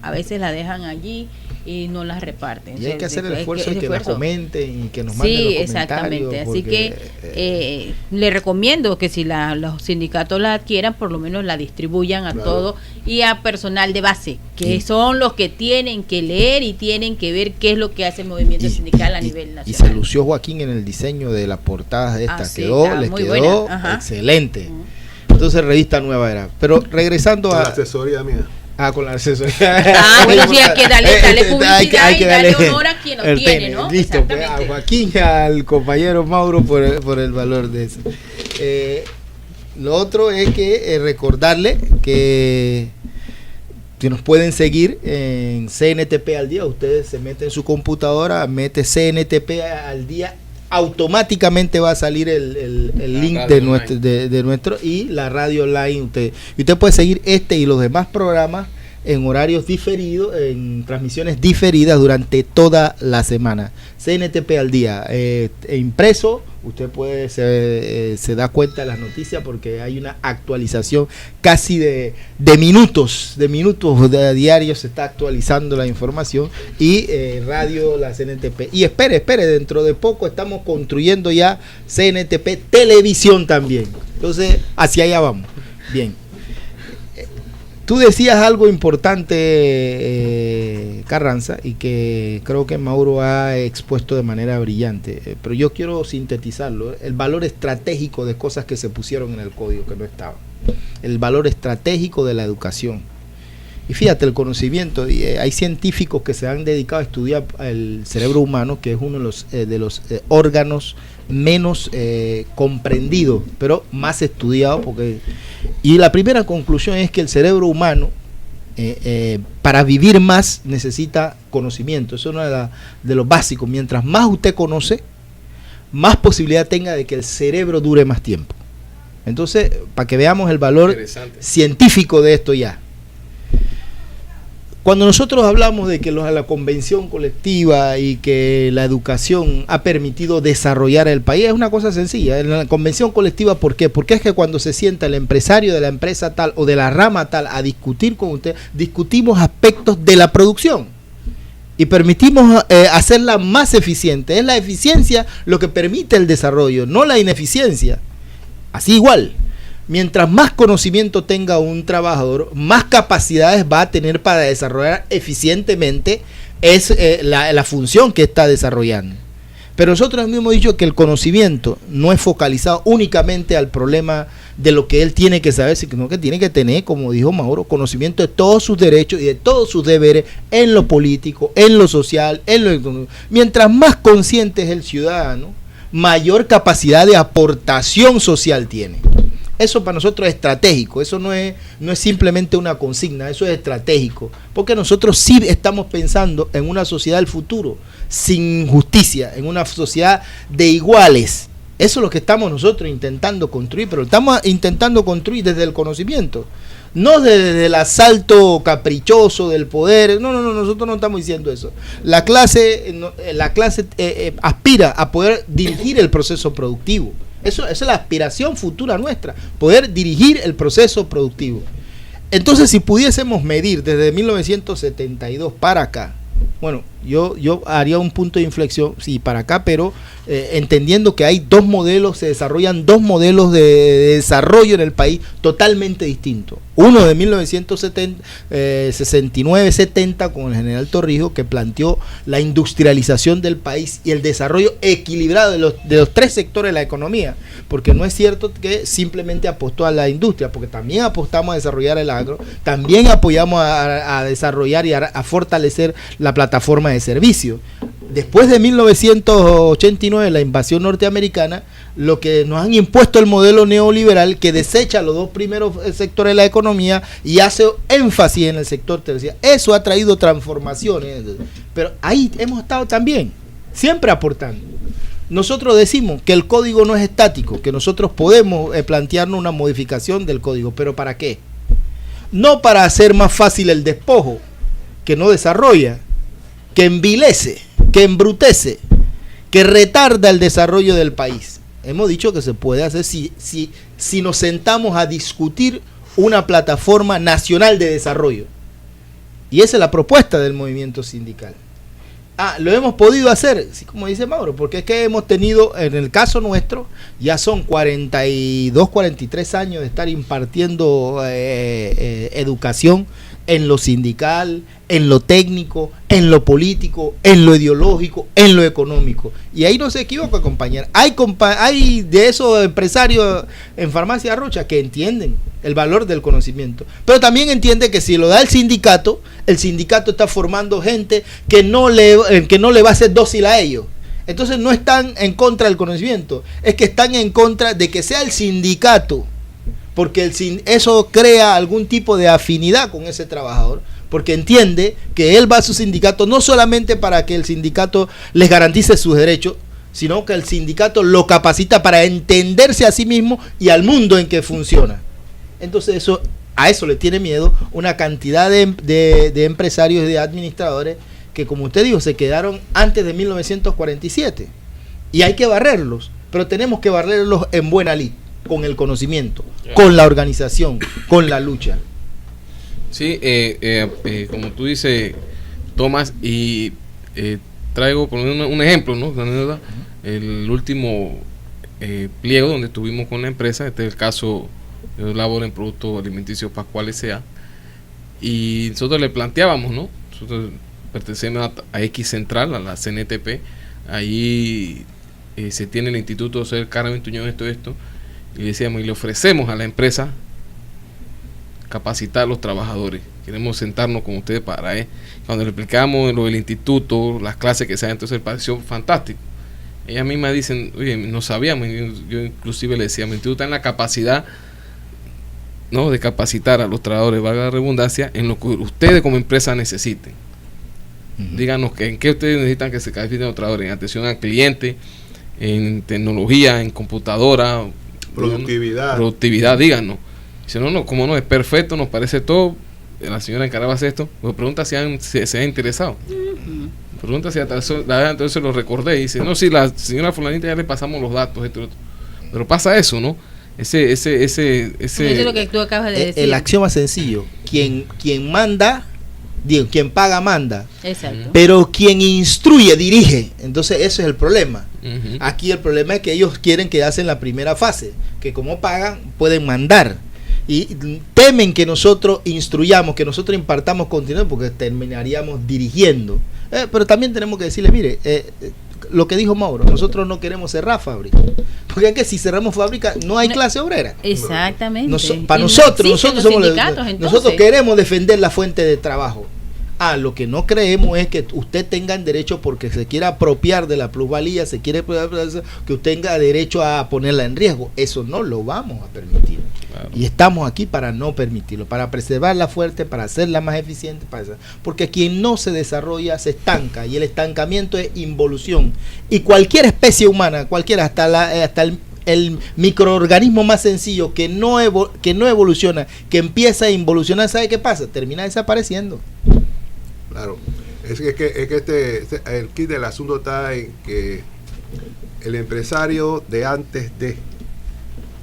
a veces la dejan allí y no las reparten. Y hay que hacer el esfuerzo y que la comenten y que nos manden los comentarios. Sí, exactamente. Así que le recomiendo que si los sindicatos la adquieran, por lo menos la distribuyan a todo y a personal de base, que son los que tienen que leer y tienen que ver qué es lo que hace el movimiento sindical a nivel nacional. Y se lució Joaquín en el diseño de las portadas de esta. Les quedó excelente. Entonces, revista Nueva Era. Pero regresando a la asesoría mía. Con la asesoría. Bueno, sí, hay que darle publicidad hay que darle honor a quien lo tiene, ¿no? Listo, pues, a Joaquín y al compañero Mauro por el valor de eso. Lo otro es que recordarle que nos pueden seguir en CNTP al día. Ustedes se meten en su computadora, mete CNTP al día, automáticamente va a salir el link de nuestro y la radio online. Usted puede seguir este y los demás programas en horarios diferidos, en transmisiones diferidas durante toda la semana. CNTP al día, impreso, usted puede se da cuenta de las noticias porque hay una actualización casi de minutos diarios, se está actualizando la información. Y radio, la CNTP. Y espere, dentro de poco estamos construyendo ya CNTP televisión también. Entonces, hacia allá vamos. Bien. Tú decías algo importante, Carranza, y que creo que Mauro ha expuesto de manera brillante, pero yo quiero sintetizarlo, el valor estratégico de cosas que se pusieron en el código que no estaban, el valor estratégico de la educación. Y fíjate, el conocimiento, hay científicos que se han dedicado a estudiar el cerebro humano, que es uno de los órganos menos comprendido, pero más estudiado, y la primera conclusión es que el cerebro humano para vivir más necesita conocimiento. Eso es uno de los básicos. Mientras más usted conoce, más posibilidad tenga de que el cerebro dure más tiempo. Entonces, para que veamos el valor científico de esto ya. Cuando nosotros hablamos de que la convención colectiva y que la educación ha permitido desarrollar el país, es una cosa sencilla. En la convención colectiva, ¿por qué? Porque es que cuando se sienta el empresario de la empresa tal o de la rama tal a discutir con usted, discutimos aspectos de la producción y permitimos hacerla más eficiente. Es la eficiencia lo que permite el desarrollo, no la ineficiencia. Así igual. Mientras más conocimiento tenga un trabajador, más capacidades va a tener para desarrollar eficientemente la función que está desarrollando. Pero nosotros mismos hemos dicho que el conocimiento no es focalizado únicamente al problema de lo que él tiene que saber, sino que tiene que tener, como dijo Mauro, conocimiento de todos sus derechos y de todos sus deberes en lo político, en lo social, en lo económico. Mientras más consciente es el ciudadano, mayor capacidad de aportación social tiene. Eso para nosotros es estratégico, eso no es simplemente una consigna, eso es estratégico, porque nosotros sí estamos pensando en una sociedad del futuro, sin injusticia, en una sociedad de iguales. Eso es lo que estamos nosotros intentando construir, pero estamos intentando construir desde el conocimiento, no desde el asalto caprichoso del poder. No, nosotros no estamos diciendo eso. La clase aspira a poder dirigir el proceso productivo. Esa es la aspiración futura nuestra, poder dirigir el proceso productivo. Entonces, si pudiésemos medir desde 1972 para acá, bueno, yo haría un punto de inflexión, sí, para acá, pero entendiendo que hay dos modelos, se desarrollan dos modelos de desarrollo en el país totalmente distintos. Uno de 1969-70 con el general Torrijos, que planteó la industrialización del país y el desarrollo equilibrado de los tres sectores de la economía, porque no es cierto que simplemente apostó a la industria, porque también apostamos a desarrollar el agro, también apoyamos a desarrollar y a fortalecer la plataforma de servicio. Después de 1989, la invasión norteamericana, lo que nos han impuesto el modelo neoliberal que desecha los dos primeros sectores de la economía y hace énfasis en el sector terciario. Eso ha traído transformaciones, pero ahí hemos estado también, siempre aportando. Nosotros decimos que el código no es estático, que nosotros podemos plantearnos una modificación del código, pero ¿para qué? No para hacer más fácil el despojo, que no desarrolla, que envilece, que embrutece, que retarda el desarrollo del país. Hemos dicho que se puede hacer si nos sentamos a discutir una plataforma nacional de desarrollo. Y esa es la propuesta del movimiento sindical. Lo hemos podido hacer, sí, como dice Mauro, porque es que hemos tenido, en el caso nuestro, ya son 42, 43 años de estar impartiendo educación en lo sindical, en lo técnico, en lo político, en lo ideológico, en lo económico. Y ahí no se equivoca, compañero. Hay de esos empresarios en Farmacia Rocha que entienden el valor del conocimiento, pero también entiende que si lo da el sindicato está formando gente que no le va a ser dócil a ellos. Entonces no están en contra del conocimiento, es que están en contra de que sea el sindicato, porque eso crea algún tipo de afinidad con ese trabajador, porque entiende que él va a su sindicato no solamente para que el sindicato les garantice sus derechos, sino que el sindicato lo capacita para entenderse a sí mismo y al mundo en que funciona. Entonces a eso le tiene miedo una cantidad de empresarios y de administradores que, como usted dijo, se quedaron antes de 1947. Y hay que barrerlos, pero tenemos que barrerlos en buena lid, con el conocimiento, con la organización, con la lucha. Sí, como tú dices, Tomás, y traigo por un ejemplo, ¿no? El último pliego donde estuvimos con la empresa, este es el caso de labor en productos alimenticios Pascual S.A. y nosotros le planteábamos, ¿no? Nosotros pertenecemos a X Central, a la CNTP, ahí se tiene el Instituto José Carmen Tuñón, esto, y le decíamos, y le ofrecemos a la empresa capacitar a los trabajadores, queremos sentarnos con ustedes para cuando le explicamos lo del instituto, las clases que se dan, entonces pareció fantástico. Ellas mismas dicen, oye, no sabíamos, yo inclusive le decía, mi instituto está en la capacidad, ¿no?, de capacitar a los trabajadores, valga la redundancia, en lo que ustedes como empresa necesiten. Díganos en qué ustedes necesitan que se califiquen los trabajadores, en atención al cliente, en tecnología, en computadora, productividad, díganos. Dice, no, como no, es perfecto, nos parece todo. La señora encargaba hacer esto, pues pregunta si se ha interesado. Pregunta si entonces lo recordé y dice, no, sí, la señora fulanita ya le pasamos los datos, esto y otro. Pero pasa eso, ¿no? Ese eso es lo que tú acabas de decir. El axioma sencillo, quien manda, quien paga manda. Exacto. Pero quien instruye dirige. Entonces ese es el problema. Aquí el problema es que ellos quieren quedarse en la primera fase, que como pagan pueden mandar. Y temen que nosotros instruyamos, que nosotros impartamos contenido, porque terminaríamos dirigiendo. Pero también tenemos que decirle, mire, lo que dijo Mauro, nosotros no queremos cerrar fábrica, porque es que si cerramos fábrica no hay clase obrera. Exactamente. Para nosotros nosotros queremos defender la fuente de trabajo. Lo que no creemos es que usted tenga derecho, porque se quiera apropiar de la plusvalía, que usted tenga derecho a ponerla en riesgo. Eso no lo vamos a permitir. Claro. Y estamos aquí para no permitirlo, para preservarla fuerte, para hacerla más eficiente, porque quien no se desarrolla se estanca, y el estancamiento es involución. Y cualquier especie humana, cualquiera, hasta el microorganismo más sencillo que no evoluciona, que empieza a involucionar, ¿sabe qué pasa? Termina desapareciendo. Claro, es que el kit del asunto está en que el empresario de antes de,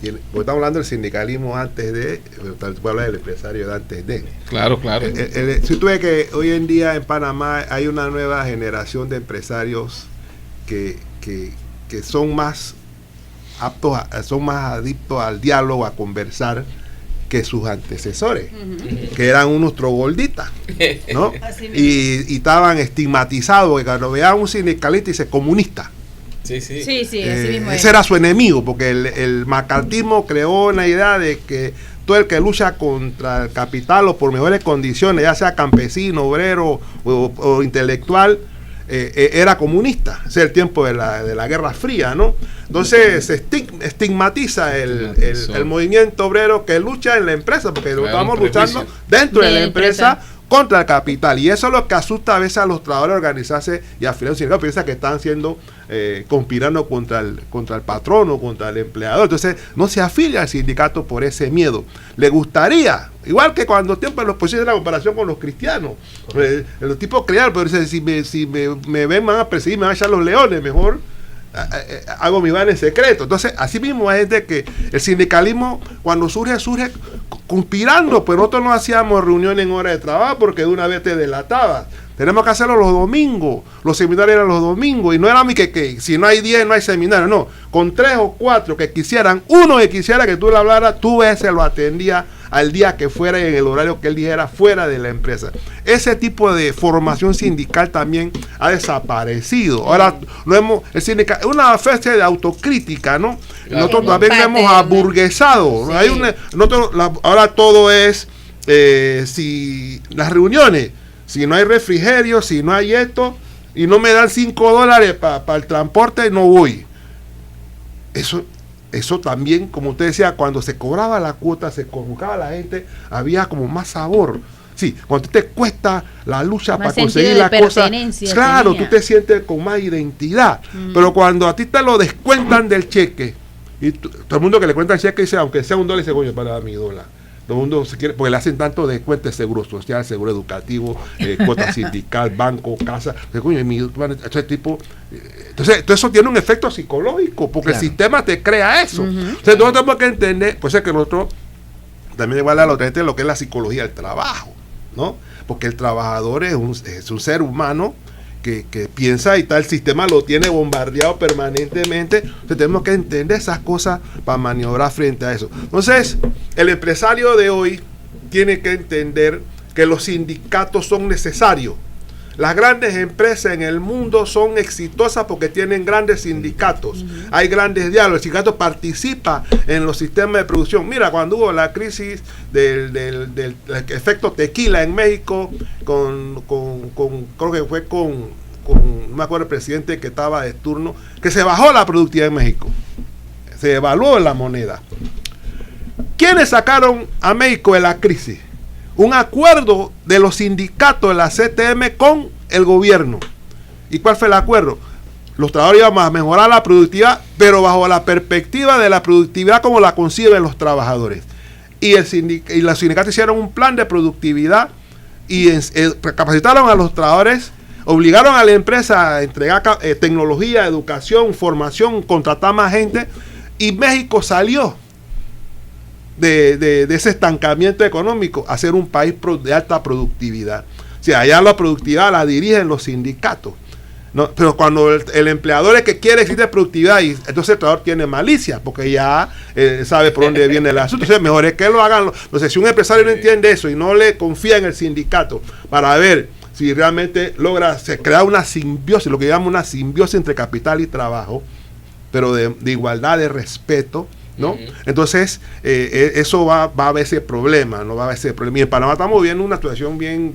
porque estamos hablando del sindicalismo antes de, pero puedo hablar del empresario de antes de. Claro. Si tú ves que hoy en día en Panamá hay una nueva generación de empresarios que son más aptos, son más adictos al diálogo, a conversar, que sus antecesores, que eran unos trogolditas, ¿no? Y estaban estigmatizados, porque cuando vean un sindicalista dice comunista. Sí, así mismo ese era su enemigo, porque el macartismo creó una idea de que todo el que lucha contra el capital o por mejores condiciones, ya sea campesino, obrero o intelectual, era comunista. Ese es el tiempo de la Guerra Fría, ¿no? Entonces se estigmatiza el movimiento obrero que lucha en la empresa, porque lo estamos luchando dentro de la empresa contra el capital, y eso es lo que asusta a veces a los trabajadores organizarse y afiliados sindicales, piensan que están siendo conspirando contra el patrono, contra el empleador. Entonces no se afilia al sindicato por ese miedo. Le gustaría, igual que cuando tiempo los posibles la comparación con los cristianos, los tipos crearon, pero si me ven, van a perseguir, me van a echar los leones, mejor hago mi van en secreto. Entonces así mismo hay gente que el sindicalismo cuando surge conspirando, pero nosotros no hacíamos reuniones en hora de trabajo porque de una vez te delataba. Tenemos que hacerlo los domingos, los seminarios eran los domingos, y no era que si no hay 10 no hay seminario, no, con 3 o 4 que quisieran, uno que quisiera que tú le hablaras, tú ese lo atendía al día que fuera y en el horario que él dijera fuera de la empresa. Ese tipo de formación sindical también ha desaparecido. Ahora el sindical es una especie de autocrítica, ¿no? Nosotros también hemos aburguesado. Ahora todo es si las reuniones, si no hay refrigerio, si no hay esto, y no me dan $5 para el transporte, no voy. Eso también, como usted decía, cuando se cobraba la cuota, se convocaba a la gente, había como más sabor. Sí, cuando te cuesta la lucha más para conseguir la cosa, claro, tenía. tú te sientes con más identidad. Pero cuando a ti te lo descuentan del cheque, y todo el mundo que le cuenta el cheque dice, aunque sea $1, dice, coño, para dar mi $1. Todo el mundo se quiere, porque le hacen tanto descuento de seguro social, seguro educativo, cuota sindical, banco, casa. Ese tipo. Entonces, todo eso tiene un efecto psicológico, porque el sistema te crea eso. Entonces, nosotros tenemos que entender, pues es que nosotros también igual a la otra gente lo que es la psicología del trabajo, ¿no? Porque el trabajador es un ser humano que piensa y tal, el sistema lo tiene bombardeado permanentemente. Entonces tenemos que entender esas cosas para maniobrar frente a eso. Entonces, el empresario de hoy tiene que entender que los sindicatos son necesarios. Las grandes empresas en el mundo son exitosas porque tienen grandes sindicatos, hay grandes diálogos, el sindicato participa en los sistemas de producción. Mira, cuando hubo la crisis del efecto tequila en México, creo que fue con no me acuerdo el presidente que estaba de turno, que se bajó la productividad en México, se devaluó la moneda. ¿Quiénes sacaron a México de la crisis? Un acuerdo de los sindicatos de la CTM con el gobierno. ¿Y cuál fue el acuerdo? Los trabajadores íbamos a mejorar la productividad, pero bajo la perspectiva de la productividad como la conciben los trabajadores. Y los sindicatos hicieron un plan de productividad y capacitaron a los trabajadores, obligaron a la empresa a entregar tecnología, educación, formación, contratar más gente, y México salió de ese estancamiento económico a ser un país de alta productividad. O sea, allá la productividad la dirigen los sindicatos, ¿no? Pero cuando el empleador es que quiere existe productividad, y entonces el trabajador tiene malicia, porque ya sabe por dónde viene el asunto. Entonces mejor es que lo hagan. No sé, si un empresario no entiende eso y no le confía en el sindicato para ver si realmente se crea una simbiosis, lo que llamamos una simbiosis entre capital y trabajo, pero de igualdad, de respeto, ¿no? Entonces eso va a haber ese problema, no va a haber ese problema. Y en Panamá estamos viendo una situación bien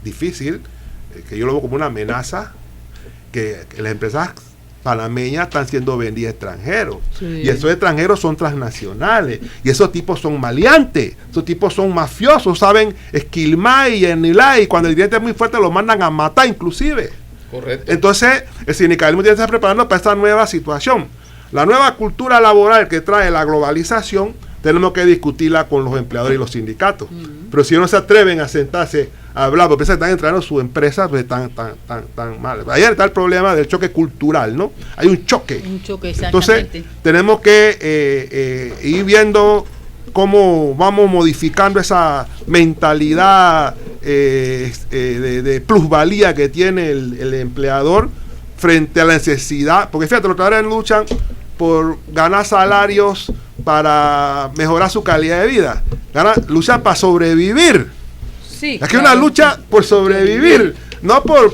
difícil, que yo lo veo como una amenaza, que las empresas panameñas están siendo vendidas a extranjeros, y esos extranjeros son transnacionales, y esos tipos son maleantes, esos tipos son mafiosos, saben esquilmar y enilar, y cuando el cliente es muy fuerte lo mandan a matar inclusive. Correcto. Entonces el sindicalismo tiene que estar preparando para esta nueva situación. La nueva cultura laboral que trae la globalización tenemos que discutirla con los empleadores y los sindicatos. Pero si no se atreven a sentarse a hablar, porque están entrando su empresa, pues tan mal. Ahí está el problema del choque cultural, ¿no? Hay un choque. Entonces tenemos que ir viendo cómo vamos modificando esa mentalidad de plusvalía que tiene el empleador frente a la necesidad, porque fíjate, los trabajadores luchan por ganar salarios para mejorar su calidad de vida, luchan para sobrevivir. Sí, aquí hay una lucha por sobrevivir, no por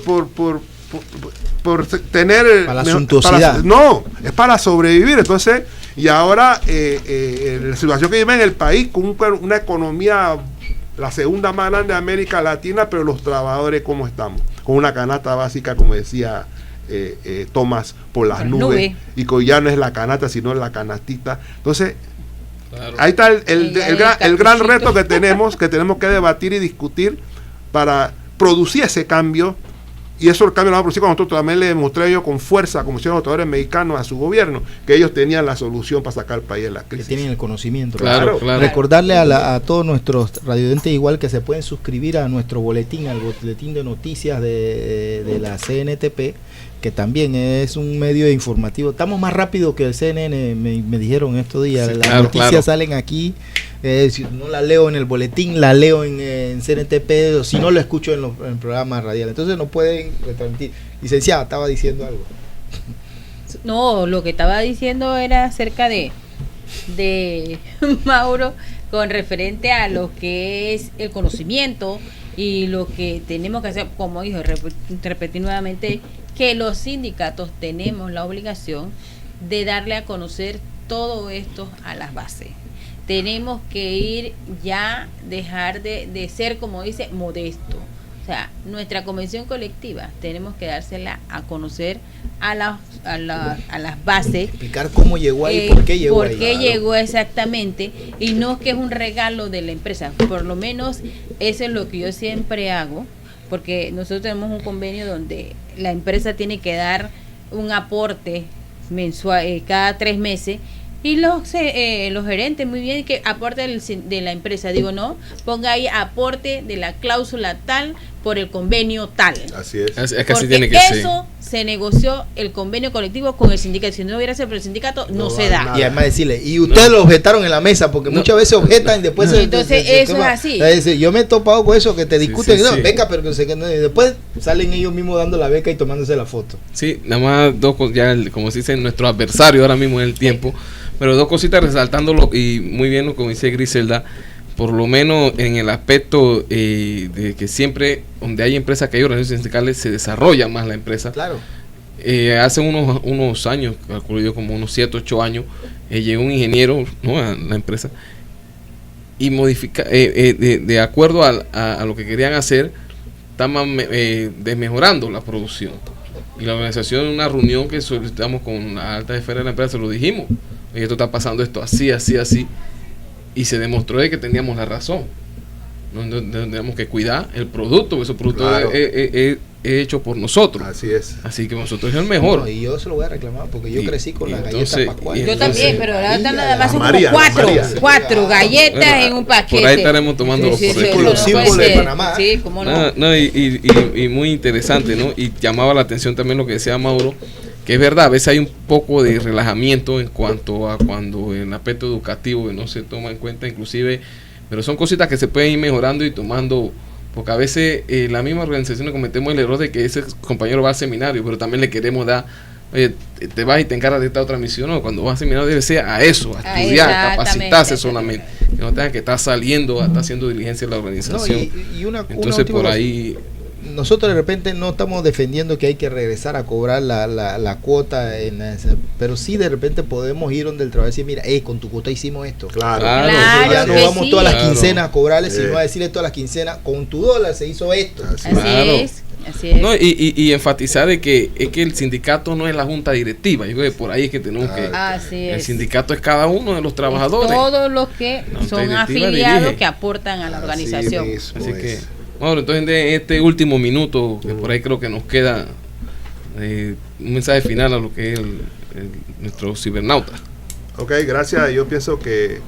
tener para la suntuosidad. No, es para sobrevivir. Entonces, y ahora la situación que vive en el país con una economía la segunda más grande de América Latina, pero los trabajadores ¿cómo estamos? Con una canasta básica, como decía Tomás, por las nubes, y que ya no es la canasta sino la canastita. Entonces claro, ahí está el gran reto que tenemos que debatir y discutir para producir ese cambio. Y eso el cambio lo vamos a producir cuando nosotros también le demostré yo con fuerza, como hicieron los trabajadores mexicanos a su gobierno, que ellos tenían la solución para sacar al país de la crisis. Que tienen el conocimiento. Claro. Recordarle a todos nuestros radiovidentes igual que se pueden suscribir a nuestro boletín, al boletín de noticias de la CNTP, que también es un medio informativo. Estamos más rápido que el CNN, me dijeron estos días. Sí, las noticias salen aquí. Si no la leo en el boletín, la leo en CNTP, o si no lo escucho en el programa radial. Entonces no pueden retransmitir. Licenciada, estaba diciendo algo. No, lo que estaba diciendo era acerca de Mauro, con referente a lo que es el conocimiento y lo que tenemos que hacer, como dijo, repetir nuevamente, que los sindicatos tenemos la obligación de darle a conocer todo esto a las bases. Tenemos que ir ya, dejar de ser, como dice, modesto. O sea, nuestra convención colectiva tenemos que dársela a conocer a las bases. Explicar cómo llegó ahí, por qué llegó ahí. Por qué llegó exactamente, y no que es un regalo de la empresa. Por lo menos eso es lo que yo siempre hago, porque nosotros tenemos un convenio donde la empresa tiene que dar un aporte mensual cada 3 meses. Y los gerentes, muy bien, que aporte de la empresa. Digo, no, ponga ahí aporte de la cláusula tal por el convenio tal. Así es. Es que así porque tiene que eso se negoció el convenio colectivo con el sindicato. Si no hubiera sido por el sindicato, no se da. Nada. Y además decirle, y ustedes lo objetaron en la mesa, porque muchas veces objetan y después entonces eso es así. Yo me he topado con eso, que te discuten, sí. beca, pero que y después salen ellos mismos dando la beca y tomándose la foto. Sí, nada más dos cosas, ya como se dice, nuestro adversario ahora mismo en el tiempo, pero 2 cositas resaltándolo, y muy bien como dice Griselda, por lo menos en el aspecto de que siempre donde hay empresas que hay organizaciones sindicales se desarrolla más la empresa. Claro. Hace unos años, calculo yo como unos 7, 8 años, llegó un ingeniero, ¿no?, a la empresa y modifica de acuerdo a lo que querían hacer, estaban desmejorando la producción. Y la organización, en una reunión que solicitamos con la alta esfera de la empresa, se lo dijimos: oye, esto está pasando, esto así, así, así. Y se demostró de que teníamos la razón. No tenemos que cuidar el producto, porque ese producto Claro. es hecho por nosotros. Así es. Así que nosotros es el mejor. No, y yo se lo voy a reclamar porque yo Y- crecí con y las entonces- galletas Pascual. y Yo entonces- también, pero ahora María, nada más son María, como cuatro, María. cuatro galletas Bueno, en un paquete. por ahí estaremos tomando Sí, por sí, el eso culo. no puede Símbolo de ser. Panamá. Sí, cómo no. No, y muy interesante, ¿no? Y llamaba la atención también lo que decía Mauro, que es verdad, a veces hay un poco de relajamiento en cuanto a cuando en el aspecto educativo que no se toma en cuenta, inclusive, pero son cositas que se pueden ir mejorando y tomando, porque a veces la misma organización cometemos el error de que ese compañero va al seminario, pero también le queremos dar, oye, te vas y te encargas de esta otra misión. No, cuando vas al seminario debe ser a eso, a estudiar, Exactamente. capacitarse solamente, que no tenga que estar saliendo, a estar haciendo diligencia en la No, organización. y una Entonces última por cosa. ahí Nosotros de repente no estamos defendiendo que hay que regresar a cobrar la cuota, pero sí de repente podemos ir donde el trabajador y decir: mira, con tu cuota hicimos esto. Claro. Claro. Entonces ya no que vamos sí. todas las Claro. quincenas a cobrarle, Sí. sino a decirle todas las quincenas: con tu dólar se hizo esto. Así Así Claro. es, así es. no, y enfatizar de que es que el sindicato no es la junta directiva. Yo creo que por ahí es que tenemos que... Así El es. sindicato es cada uno de los trabajadores. Todos los que La junta son directiva afiliados dirige. que aportan a la organización. mismo Así que, es. bueno, entonces de este último minuto, que por ahí creo que nos queda un mensaje final a lo que es nuestro cibernauta. Ok, gracias. Yo pienso que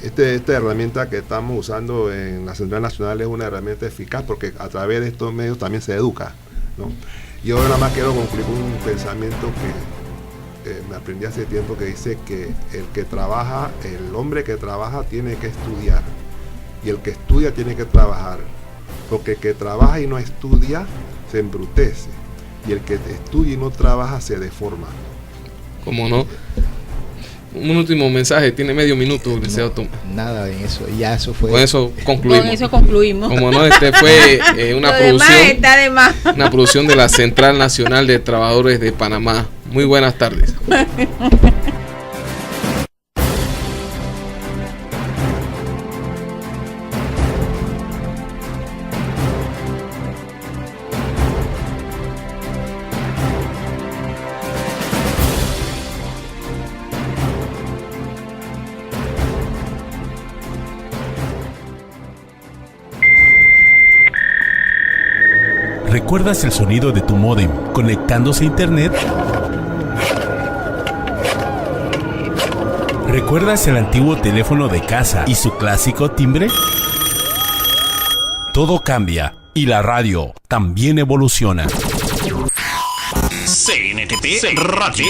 esta herramienta que estamos usando en la Central Nacional es una herramienta eficaz porque a través de estos medios también se educa, ¿no? Yo nada más quiero concluir con un pensamiento que me aprendí hace tiempo, que dice que el hombre que trabaja tiene que estudiar y el que estudia tiene que trabajar, porque el que trabaja y no estudia se embrutece y el que estudia y no trabaja se deforma. Como no. Un último mensaje, tiene medio minuto, licenciado Tomás. Nada en eso, ya eso fue. Con eso concluimos. Con eso concluimos. Como no, fue una Lo demás producción. está de más. Una producción de la Central Nacional de Trabajadores de Panamá. Muy buenas tardes. ¿Recuerdas el sonido de tu módem conectándose a internet? ¿Recuerdas el antiguo teléfono de casa y su clásico timbre? Todo cambia y la radio también evoluciona. CNTP Radio.